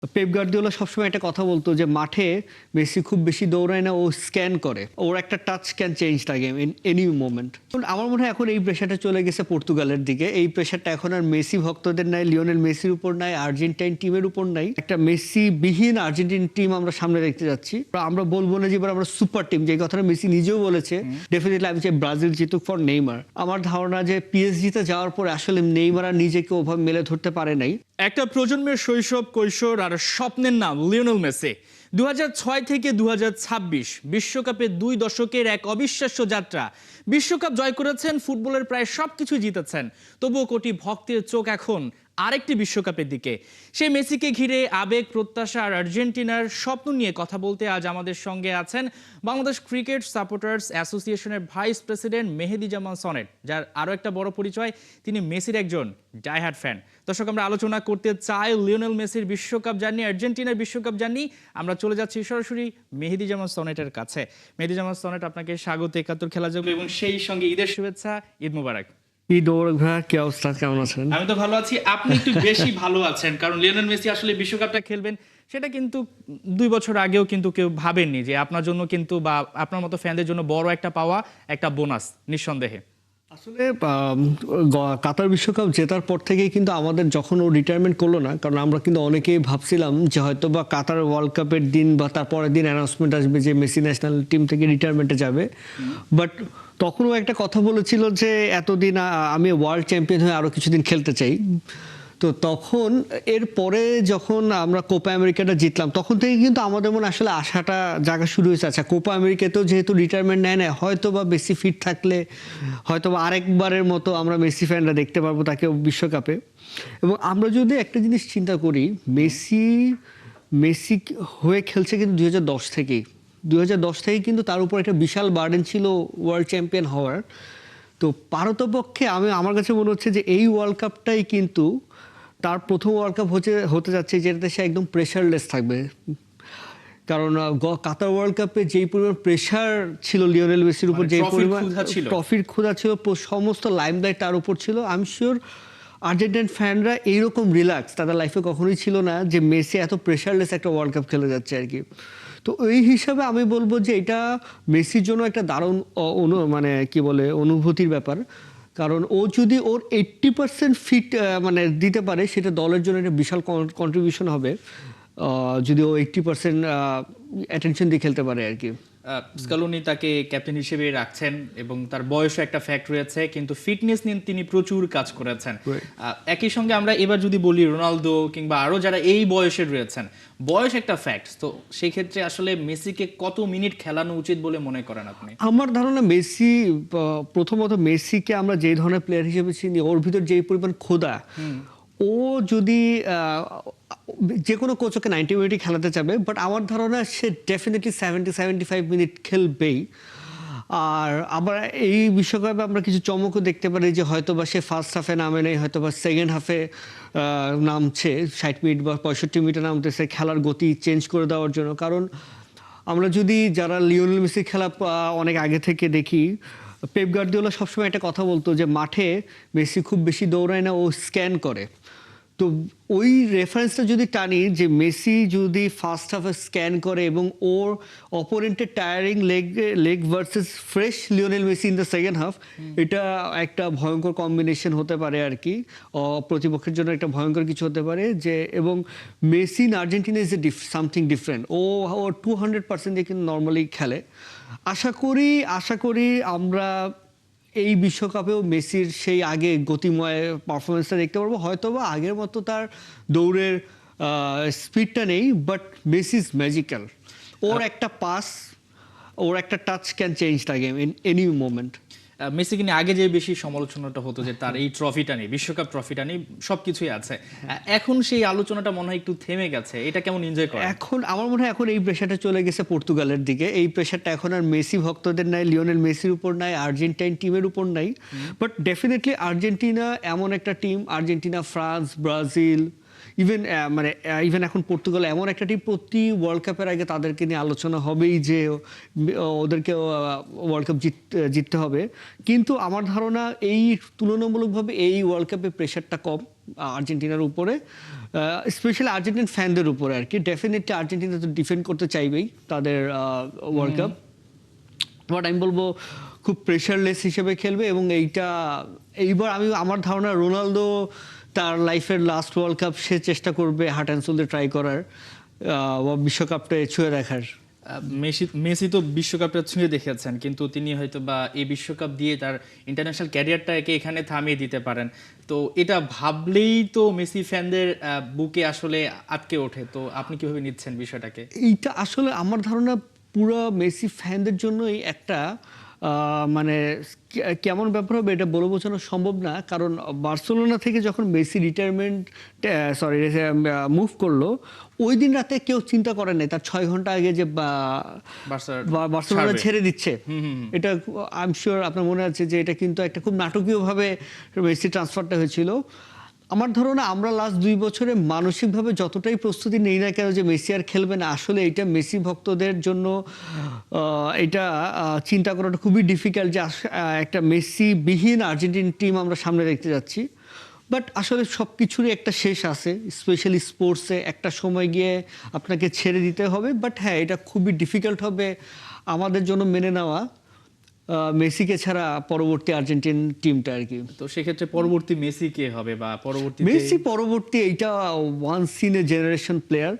Pep Guardiola সবসময় একটা কথা বলতো যে মাঠে মেসি খুব বেশি দৌড়ায় না, ও স্ক্যান করে। ওর একটা touch can change the game in any moment. আমার মনে হয় এখন এই প্রেশারটা চলে গেছে পর্তুগালের দিকে। এই প্রেশারটা এখন আর মেসি ভক্তদের নাই, লিওনেল মেসির উপর নাই, আর্জেন্টাইন টিমের উপর নাই। একটা মেসি বিহীন আর্জেন্টিন টিম আমরা সামনে দেখতে যাচ্ছি। আমরা বলবো না যে এবার আমরা সুপার টিম, যে কথাটা মেসি নিজেও বলেছে। ডেফিনেটলি আমি চাই ব্রাজিল জিতুক ফর নেইমার। আমার ধারণা যে পিএসজিতে যাওয়ার পরে আসলে নেইমার আর নিজেকে ওভাবে মেলে ধরতে পারে নাই। একটা প্রজন্মের শৈশব, কৈশোর আর স্বপ্নের নাম লিওনেল মেসি। 2006 থেকে 2026 বিশ্বকাপে 2 দশকের এক অবিশ্বাস্য যাত্রা। বিশ্বকাপ জয় করেছেন, ফুটবলের প্রায় সবকিছু জিতেছেন। তবুও কোটি ভক্তের চোখ এখন আরেকটি বিশ্বকাপের দিকে। সেই মেসিকে ঘিরে আবেগ, প্রত্যাশা আর আর্জেন্টিনার স্বপ্ন নিয়ে কথা বলতে আজ আমাদের সঙ্গে আছেন বাংলাদেশ ক্রিকেট সাপোর্টার্স অ্যাসোসিয়েশনের ভাইস প্রেসিডেন্ট মেহেদী জামান সনেট, যার আরও একটা বড় পরিচয়, তিনি মেসির একজন ডাইহার্ড ফ্যান। দর্শক, আমরা আলোচনা করতে চাই লিওনেল মেসির বিশ্বকাপ জার্নি, আর্জেন্টিনার বিশ্বকাপ জার্নি। আমরা চলে যাচ্ছি সরাসরি মেহেদী জামান সনেটের কাছে। মেহেদী জামান সনেট, আপনাকে স্বাগত ৭১ খেলা যোগ এবং সেই সঙ্গে ঈদের শুভেচ্ছা। ঈদ মুবারক। ঈদ মোবারক ভাইয়া, কি অবস্থা, কেমন আছেন? আমি তো ভালো আছি, আপনি একটু বেশি ভালো আছেন, কারণ লিওনেল মেসি আসলে বিশ্বকাপটা খেলবেন সেটা কিন্তু 2 বছর আগেও কিন্তু কেউ ভাবেননি যে আপনার জন্য কিন্তু, বা আপনার মতো ফ্যানদের জন্য বড় একটা পাওয়া, একটা বোনাস নিঃসন্দেহে। আসলে কাতার বিশ্বকাপ জেতার পর থেকেই কিন্তু আমাদের, যখন ও রিটায়ারমেন্ট করলো না, কারণ আমরা কিন্তু অনেকেই ভাবছিলাম যে হয়তো বা কাতার ওয়ার্ল্ড কাপের দিন বা তার পরের দিন অ্যানাউন্সমেন্ট আসবে যে মেসি ন্যাশনাল টিম থেকে রিটায়ারমেন্টে যাবে। বাট তখনও একটা কথা বলেছিল যে এতদিন আমি ওয়ার্ল্ড চ্যাম্পিয়ন হয়ে আরও কিছুদিন খেলতে চাই। তো তখন এরপরে যখন আমরা কোপা আমেরিকাটা জিতলাম, তখন থেকে কিন্তু আমাদের মনে আসলে আশাটা জাগা শুরু হয়েছে। আচ্ছা, কোপা আমেরিকাতেও যেহেতু রিটায়ারমেন্ট নেয় না, হয়তো বা মেসি ফিট থাকলে হয়তো বা আরেকবারের মতো আমরা মেসি ফ্যানরা দেখতে পারবো তাকে বিশ্বকাপে। এবং আমরা যদি একটা জিনিস চিন্তা করি, মেসি হয়ে খেলছে কিন্তু 2010 থেকেই। 2010 থেকে কিন্তু তার উপর একটা বিশাল বার্ডেন ছিল ওয়ার্ল্ড চ্যাম্পিয়ন হওয়ার। তো পারতপক্ষে আমার কাছে মনে হচ্ছে যে এই ওয়ার্ল্ড কাপটাই কিন্তু তার প্রথম ওয়ার্ল্ড কাপ হতে যাচ্ছে যেটাতে সে একদম প্রেশারলেস থাকবে। কারণ কাতার ওয়ার্ল্ড কাপে যেই পরিমাণ প্রেশার ছিল লিওনেল মেসির উপর, যে পরিমাণ ট্রফির ক্ষুধা ছিল, সমস্ত লাইমলাইট তার উপর ছিল। আমি শিওর আর্জেন্টাইন ফ্যানরা এইরকম রিল্যাক্স তাদের লাইফে কখনোই ছিল না যে মেসি এত প্রেশারলেস একটা ওয়ার্ল্ড কাপ খেলে যাচ্ছে আর কি। তো এই হিসাবে আমি বলবো যে এটা মেসির জন্য একটা দারুণ মানে কি বলে অনুভূতির ব্যাপার। কারণ ও যদি ওর 80% ফিট মানে দিতে পারে, সেটা দলের জন্য একটা বিশাল কন্ট্রিবিউশন হবে, যদি ও 80% অ্যাটেনশন দিয়ে খেলতে পারে আর কি। স্কালোনি তাকে ক্যাপ্টেন হিসেবে রাখছেন এবং তার বয়সও একটা ফ্যাক্ট রয়েছে, কিন্তু ফিটনেস নিয়ে তিনি প্রচুর কাজ করেছেন। একই সঙ্গে আমরা এবার যদি বলি রোনালদো কিংবা আরো যারা এই বয়সের রয়েছেন, বয়স একটা ফ্যাক্ট, তো সেই ক্ষেত্রে আসলে মেসিকে কত মিনিট খেলানো উচিত বলে মনে করেন আপনি? আমার ধারণা মেসি, প্রথমত মেসিকে আমরা যে ধরনের প্লেয়ার হিসেবে চিনি, ওর ভিতর যে পরিমাণ ক্ষুধা, ও যদি যে কোনো কোচ ওকে 90 মিনিটই খেলাতে চাবে, বাট আমার ধারণা সে ডেফিনেটলি 70-75 মিনিট খেলবেই। আর আবার এই বিশ্বকাপে আমরা কিছু চমকও দেখতে পারি যে হয়তো বা সে ফার্স্ট হাফে নামে নেই, হয়তো বা সেকেন্ড হাফে নামছে, 60 মিনিট বা 65 মিনিটে নামতেছে খেলার গতি চেঞ্জ করে দেওয়ার জন্য। কারণ আমরা যদি যারা লিওনেল মেসির খেলা অনেক আগে থেকে দেখি, পেপ গার্দিওলা সবসময় একটা কথা বলতো যে মাঠে মেসি খুব বেশি দৌড়ায় না, ও স্ক্যান করে। তো ওই রেফারেন্সটা যদি টানি যে মেসি যদি ফার্স্ট হাফে স্ক্যান করে এবং ওর অপোনেন্টের tiring leg versus fresh Lionel Messi in the second half, এটা একটা ভয়ঙ্কর কম্বিনেশন হতে পারে আর কি। প্রতিপক্ষের জন্য একটা ভয়ঙ্কর কিছু হতে পারে যে, এবং Messi in Argentina is a something different. ও 200% দিয়ে কিন্তু নর্মালি খেলে। আশা করি আমরা এই বিশ্বকাপেও মেসির সেই আগে গতিময় পারফরমেন্সটা দেখতে পারবো। হয়তো বা আগের মতো তার দৌড়ের স্পিডটা নেই, বাট মেসি ইজ ম্যাজিক্যাল। ওর একটা পাস, ওর একটা touch can change the game in any moment. মেসিকে নিয়ে আগে যে বেশি সমালোচনাটা হতো যে তার এই ট্রফিটা নেই, বিশ্বকাপ ট্রফিটা নেই, সবকিছুই আছে, এখন সেই আলোচনাটা মনে হয় একটু থেমে গেছে। এটা কেমন এনজয় করে? এখন আমার মনে হয় এখন এই প্রেশারটা চলে গেছে পর্তুগালের দিকে। এই প্রেশারটা এখন আর মেসি ভক্তদের নাই, লিওনেল মেসির উপর নাই, আর্জেন্টাইন টিমের উপর নাই। বাট ডেফিনেটলি আর্জেন্টিনা এমন একটা team, Argentina, France, Brazil, even এখন পর্তুগাল এমন একটা টিম, প্রতি ওয়ার্ল্ড কাপের আগে তাদেরকে নিয়ে আলোচনা হবেই যে ওদেরকে ওয়ার্ল্ড কাপ জিততে হবে। কিন্তু আমার ধারণা এই তুলনামূলকভাবে এই ওয়ার্ল্ড কাপে প্রেশারটা কম। আর্জেন্টিনার উপরে, স্পেশালি আর্জেন্টিন ফ্যানদের উপরে আর কি। ডেফিনেটলি আর্জেন্টিনা তো ডিফেন্ড করতে চাইবেই তাদের ওয়ার্ল্ড কাপ, বাট আমি বলবো খুব প্রেশারলেস হিসেবে খেলবে। এবং এইবার আমার ধারণা রোনালদো তার লাইফের লাস্ট ওয়ার্ল্ড কাপ সে চেষ্টা করবে হার্ট অ্যান্ড সোল দিয়ে ট্রাই করার, বিশ্বকাপটা ছুঁয়ে দেখার। মেসি তো বিশ্বকাপটা ছুঁয়ে দেখেছেন, কিন্তু তিনি হয়তো বা এই বিশ্বকাপ দিয়ে তার ইন্টারন্যাশনাল ক্যারিয়ারটাকে এখানে থামিয়ে দিতে পারেন। তো এটা ভাবলেই তো মেসি ফ্যানদের বুকে আসলে আটকে ওঠে। তো আপনি কিভাবে নিচ্ছেন বিষয়টাকে? এইটা আসলে আমার ধারণা পুরো মেসি ফ্যানদের জন্যই একটা মানে কেমন ব্যাপার হবে এটা বলে বোঝানো সম্ভব না। কারণ বার্সেলোনা থেকে যখন মেসি মুভ করলো, ওই দিন রাতে কেউ চিন্তা করে নাই তার 6 ঘন্টা আগে যে বার্সেলোনা ছেড়ে দিচ্ছে। এটা আই এম শিওর আপনার মনে আছে যে এটা কিন্তু একটা খুব নাটকীয়ভাবে মেসি ট্রান্সফারটা হয়েছিল। আমার ধারণা আমরা লাস্ট 2 বছরে মানসিকভাবে যতটাই প্রস্তুতি নেই না কেন যে মেসি আর খেলবে না, আসলে এটা মেসি ভক্তদের জন্য এটা চিন্তা করাটা খুবই ডিফিকাল্ট যে একটা মেসি বিহীন আর্জেন্টিন টিম আমরা সামনে দেখতে যাচ্ছি। বাট আসলে সব কিছুরই একটা শেষ আছে, স্পেশালি স্পোর্টসে একটা সময় গিয়ে আপনাকে ছেড়ে দিতে হবে। বাট হ্যাঁ, এটা খুবই ডিফিকাল্ট হবে আমাদের জন্য মেনে নেওয়া মেসিকে ছাড়া পরবর্তী আর্জেন্টিন টিমটা আর কি। তো সেক্ষেত্রে পরবর্তী মেসি কে হবে, বা পরবর্তী এইটা once in a generation player.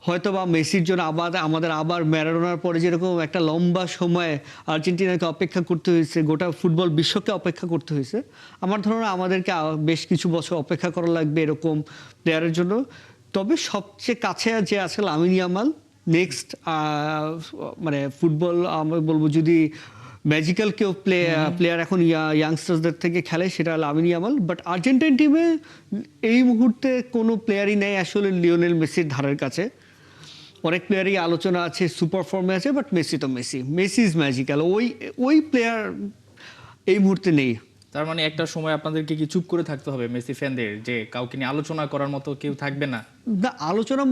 হয়তো বা মেসির জন্য আমাদের আবার ম্যারাডোনার পরে যেরকম একটা লম্বা সময় আর্জেন্টিনাকে অপেক্ষা করতে হয়েছে, গোটা ফুটবল বিশ্বকে অপেক্ষা করতে হয়েছে, আমার ধারণা আমাদেরকে বেশ কিছু বছর অপেক্ষা করা লাগবে এরকম প্লেয়ারের জন্য। তবে সবচেয়ে কাছে যে আছে লামিন ইয়ামাল, নেক্সট মানে ফুটবল আমি বলবো যদি ম্যাজিক্যাল কেউ প্লেয়ার এখন ইয়াংস্টার্সদের থেকে খেলে সেটা লামিন ইয়ামাল। বাট আর্জেন্টাইন টিমে এই মুহূর্তে কোনো প্লেয়ারই নেই আসলে লিওনেল মেসির ধারের কাছে। অনেক প্লেয়ারই আলোচনা আছে, সুপার ফর্মে আছে, বাট মেসি তো মেসি ইজ ম্যাজিক্যাল। ওই প্লেয়ার এই মুহূর্তে নেই। তার মানে একটা সময় আপনাদেরকে কি চুপ করে থাকতে হবে মেসি ফ্যানদের, যে কাউকে নিয়ে আলোচনা করার মতো কেউ থাকবে না? না, আলোচনা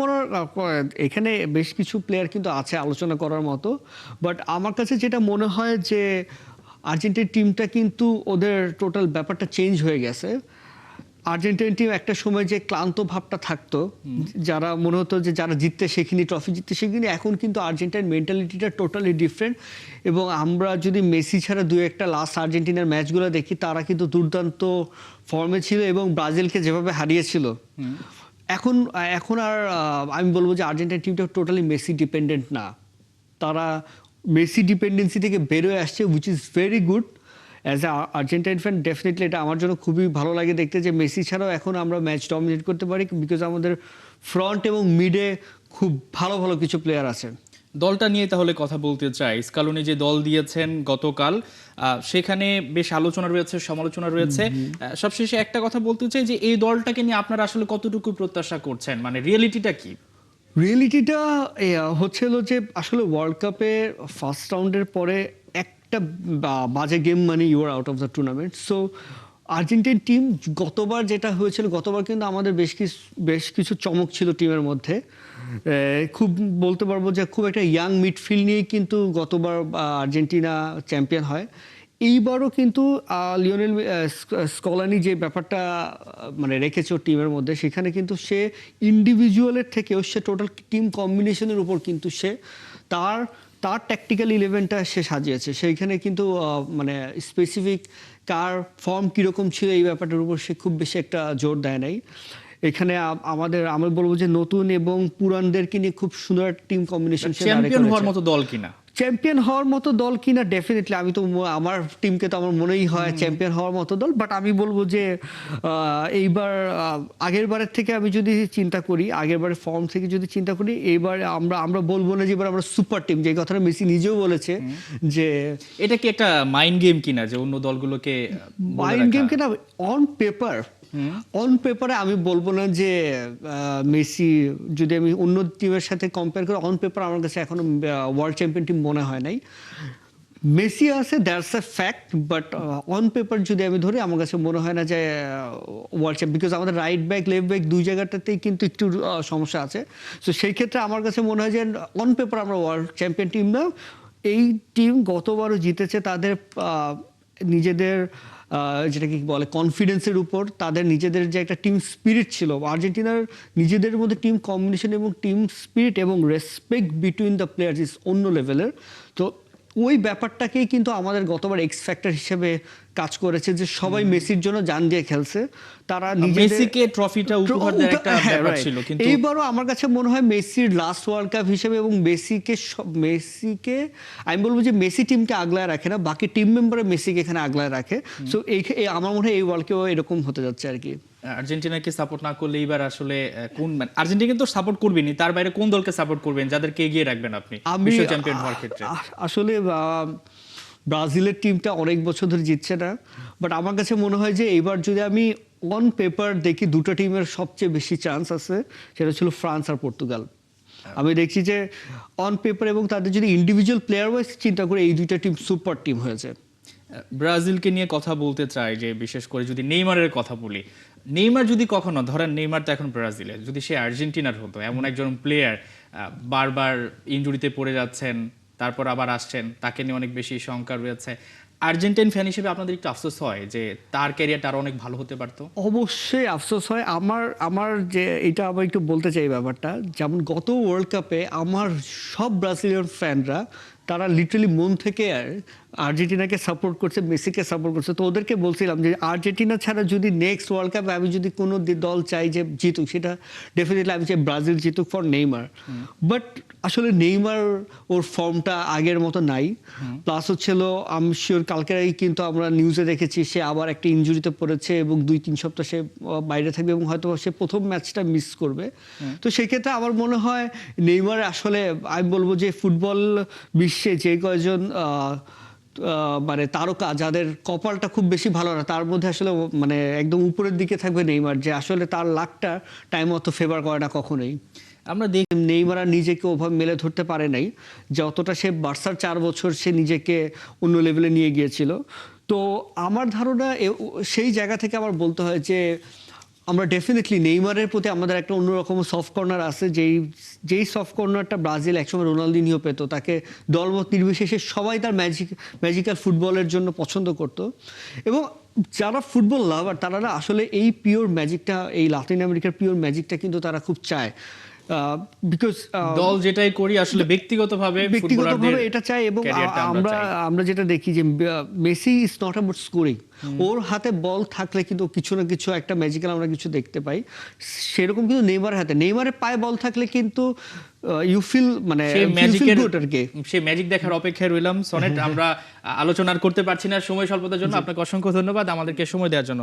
এখানে বেশ কিছু প্লেয়ার কিন্তু আছে আলোচনা করার মতো। বাট আমার কাছে যেটা মনে হয় যে আর্জেন্টিন টিমটা কিন্তু ওদের টোটাল ব্যাপারটা চেঞ্জ হয়ে গেছে। আর্জেন্টিন টিম একটা সময় যে ক্লান্ত ভাবটা থাকতো, যারা মনে হতো যে যারা জিততে শেখিনি, ট্রফি জিততে শেখিনি, এখন কিন্তু আর্জেন্টাইন মেন্টালিটিটা টোটালি ডিফারেন্ট। এবং আমরা যদি মেসি ছাড়া 2-1টা লাস্ট আর্জেন্টিনার ম্যাচগুলো দেখি, তারা কিন্তু দুর্দান্ত ফর্মে ছিল এবং ব্রাজিলকে যেভাবে হারিয়েছিল। এখন আর আমি বলবো যে আর্জেন্টাইন টিমটা টোটালি মেসি ডিপেন্ডেন্ট না, তারা মেসি ডিপেন্ডেন্সি থেকে বেরোয় আসছে, which is very good. As a Argentine fan definitely এটা আমার জন্য খুবই ভালো লাগে দেখতে যে মেসি ছাড়াও এখন আমরা ম্যাচ ডমিনেট করতে পারি, বিকজ আমাদের ফ্রন্ট এবং মিডে খুব ভালো ভালো কিছু প্লেয়ার আছে। দলটা নিয়ে তাহলে কথা বলতে চাই। স্কালোনি যে দল দিয়েছেন গতকাল, সেখানে বেশ আলোচনা রয়েছে, সমালোচনা রয়েছে। সবশেষে একটা কথা বলতে চাই যে এই দলটাকে নিয়ে আপনারা আসলে কতটুকু প্রত্যাশা করছেন, মানে রিয়েলিটিটা কি? রিয়েলিটিটা হচ্ছিল যে আসলে ওয়ার্ল্ড কাপের ফার্স্ট রাউন্ডের পরে একটা বাজে গেম মানে you are out of the tournament. So Argentina team গতবার যেটা হয়েছিল, গতবার কিন্তু আমাদের বেশ কিছু চমক ছিল টিমের মধ্যে। খুব বলতে পারবো যে খুব একটা ইয়াং মিডফিল্ড নিয়েই কিন্তু গতবার আর্জেন্টিনা চ্যাম্পিয়ন হয়। এইবারও কিন্তু লিওনেল স্কলানি যে ব্যাপারটা মানে রেখেছে টিমের মধ্যে, সেখানে কিন্তু সে ইন্ডিভিজুয়ালের থেকেও সে টোটাল টিম কম্বিনেশনের উপর কিন্তু সে তার ট্যাকটিক্যাল ইলেভেনটা সে সাজিয়েছে। সেইখানে কিন্তু মানে স্পেসিফিক কার ফর্ম কীরকম ছিল এই ব্যাপারটার উপর সে খুব বেশি একটা জোর দেয় নাই। এখানে আমি বলবো যে নতুন এবং পুরানদেরকে নিয়ে খুব সুন্দর টিম কম্বিনেশন। চ্যাম্পিয়ন হওয়ার মতো দল কিনা? চ্যাম্পিয়ন হওয়ার মতো দল কিনা ডেফিনেটলি আমি তো আমার টিমকে তো আমার মনেই হয় চ্যাম্পিয়ন হওয়ার মতো দল। বাট আমি বলবো যে এইবার আগের বারের থেকে আমি যদি চিন্তা করি, আগের বারের ফর্ম থেকে যদি চিন্তা করি, এইবার আমরা বলবো না যে এবার আমরা সুপার টিম, যে কথাটা মেসি নিজেও বলেছে যে এটা কি একটা মাইন্ড গেম কিনা যে অন্য দলগুলোকে মাইন্ড গেম কিনা? অন পেপারে আমি বলবো না যে মেসি, যদি আমি অন্য টিমের সাথে কম্পেয়ার করি, অন পেপার আমার কাছে এখনো ওয়ার্ল্ড চ্যাম্পিয়ন টিম মনে হয় নাই। মেসি আছে, that's a fact, but on paper যদি আমি ধরি আমার কাছে মনে হয় না যে ওয়ার্ল্ড চ্যাম্পিয়ন, বিকজ আমাদের রাইট ব্যাক লেফট ব্যাক দুই জায়গাটাতেই কিন্তু একটু সমস্যা আছে। সো সেই ক্ষেত্রে আমার কাছে মনে হয় যে অন পেপার আমরা ওয়ার্ল্ড চ্যাম্পিয়ন টিম না। এই টিম গতবারও জিতেছে, তাদের নিজেদের যেটাকে কি বলে কনফিডেন্সের উপর, তাদের নিজেদের যে একটা টিম স্পিরিট ছিল, আর্জেন্টিনার নিজেদের মধ্যে টিম কম্বিনেশন এবং টিম স্পিরিট এবং respect between the players is অন্য লেভেলের। তো ওই ব্যাপারটাকেই কিন্তু আমাদের গতবার এক্স ফ্যাক্টর হিসেবে কাজ করেছে, যে সবাই মেসির জন্য জান দিয়ে খেলছে, তারা মেসিকে ট্রফিটা উপহার দেওয়ার একটা ব্যাপার ছিল, কিন্তু এইবারও আমার কাছে মনে হয় মেসির লাস্ট ওয়ার্ল্ড কাপ হিসেবে, এবং মেসিকে আমি বলবো যে মেসি টিমকে আগলায় রাখে না, বাকি টিম মেম্বারে মেসিকে এখানে আগলায় রাখে। সো আমার মনে হয় এই ওয়ার্ল্ড কাপও এরকম হতে যাচ্ছে আর কি। আর্জেন্টিনাকে সাপোর্ট না করলে এইবার আসলে কোন আর্জেন্টিনা তো সাপোর্ট করবেনই, তার বাইরে কোন দলকে সাপোর্ট করবেন, যাদেরকে এগিয়ে রাখবেন আপনি বিশ্ব চ্যাম্পিয়ন হওয়ার ক্ষেত্রে? আসলে ব্রাজিলের টিমটা অনেক বছর ধরে জিতছে না, বাট আমার কাছে মনে হয় যে এইবার যদি আমি অন পেপার দেখি দুটো টিমের সবচেয়ে বেশি চান্স আছে, সেটা ছিল ফ্রান্স আর পর্তুগাল। আমি দেখছি যে অন পেপার এবং তাদের যদি ইন্ডিভিজুয়াল প্লেয়ার ওয়াইজ চিন্তা করে এই দুইটা টিম সুপার টিম হয়েছে। ব্রাজিলকে নিয়ে কথা বলতে চাই, যে বিশেষ করে যদি নেইমারের কথা বলি, নেইমার যদি কখনো ধরেন, নেইমার তো এখন ব্রাজিলে, যদি সে আর্জেন্টিনার হতো, এমন একজন প্লেয়ার বারবার ইনজুরিতে পড়ে যাচ্ছেন, তারপর আবার আসছেন, তাকে নিয়ে অনেক বেশি শঙ্কা রয়েছে, আর্জেন্টাইন ফ্যান হিসেবে আপনাদের একটু আফসোস হয় যে তার ক্যারিয়ারটা আরো অনেক ভালো হতে পারতো? অবশ্যই আফসোস হয়। আমার যে এটা আবার একটু বলতে চাই ব্যাপারটা, যেমন গত ওয়ার্ল্ড কাপে আমার সব ব্রাজিলিয়ান ফ্যানরা তারা লিটারালি মন থেকে আর্জেন্টিনাকে সাপোর্ট করছে, মেসিকে সাপোর্ট করছে। তো ওদেরকে বলছিলাম যে আর্জেন্টিনা ছাড়া যদি নেক্সট ওয়ার্ল্ড কাপে আমি যদি কোনো দল চাই যে জিতুক, সেটা ডেফিনেটলি আমি চাই ব্রাজিল জিতুক ফর নেইমার। বাট আসলে নেইমার ওর ফর্মটা আগের মতো নাই। প্লাস হচ্ছিল আমি শিওর কালকেই কিন্তু আমরা নিউজে দেখেছি সে আবার একটা ইনজুরিতে পড়েছে এবং 2-3 সপ্তাহ সে বাইরে থাকবে এবং হয়তো সে প্রথম ম্যাচটা মিস করবে। তো সেক্ষেত্রে আমার মনে হয় নেইমার আসলে আমি বলবো যে ফুটবল বিশ্বে যে কয়জন মানে তারকা যাদের কপালটা খুব বেশি ভালো না, তার মধ্যে আসলে মানে একদম উপরের দিকে থাকবে নেইমার, যে আসলে তার লাকটা টাইম মতো ফেভার করে না কখনোই। আমরা দেখি নেইমার আর নিজেকে ওভাবে মেলে ধরতে পারে নাই যতটা সে বার্সার 4 বছর সে নিজেকে অন্য লেভেলে নিয়ে গিয়েছিল। তো আমার ধারণা সেই জায়গা থেকে আমার বলতে হয় যে আমরা ডেফিনেটলি নেইমারের প্রতি আমাদের একটা অন্যরকম সফট কর্নার আছে, যেই সফট কর্নারটা ব্রাজিল একসময় রোনালদিনিও পেত। তাকে দলমত নির্বিশেষে সবাই তার ম্যাজিক্যাল ফুটবলের জন্য পছন্দ করত। এবং যারা ফুটবল লাভার তারা না আসলে এই পিওর ম্যাজিকটা, এই লাতিন আমেরিকার পিওর ম্যাজিকটা কিন্তু তারা খুব চায়। বিকজ দল যেটাই করি আসলে ব্যক্তিগতভাবে এটা চাই। এবং আমরা যেটা দেখি যে Messi is not about scoring, ওর হাতে বল থাকলে কিন্তু কিছু না কিছু একটা ম্যাজিক্যাল আমরা কিছু দেখতে পাই। সেরকম কিন্তু নেইমারের পায়ে বল থাকলে কিন্তু ইউ ফিল মানে সেই ম্যাজিক দেখার অপেক্ষায় রইলাম। সনেট, আমরা আলোচনা করতে পারছি না সময় স্বল্পতার জন্য। আপনাকে অসংখ্য ধন্যবাদ আমাদেরকে সময় দেওয়ার জন্য।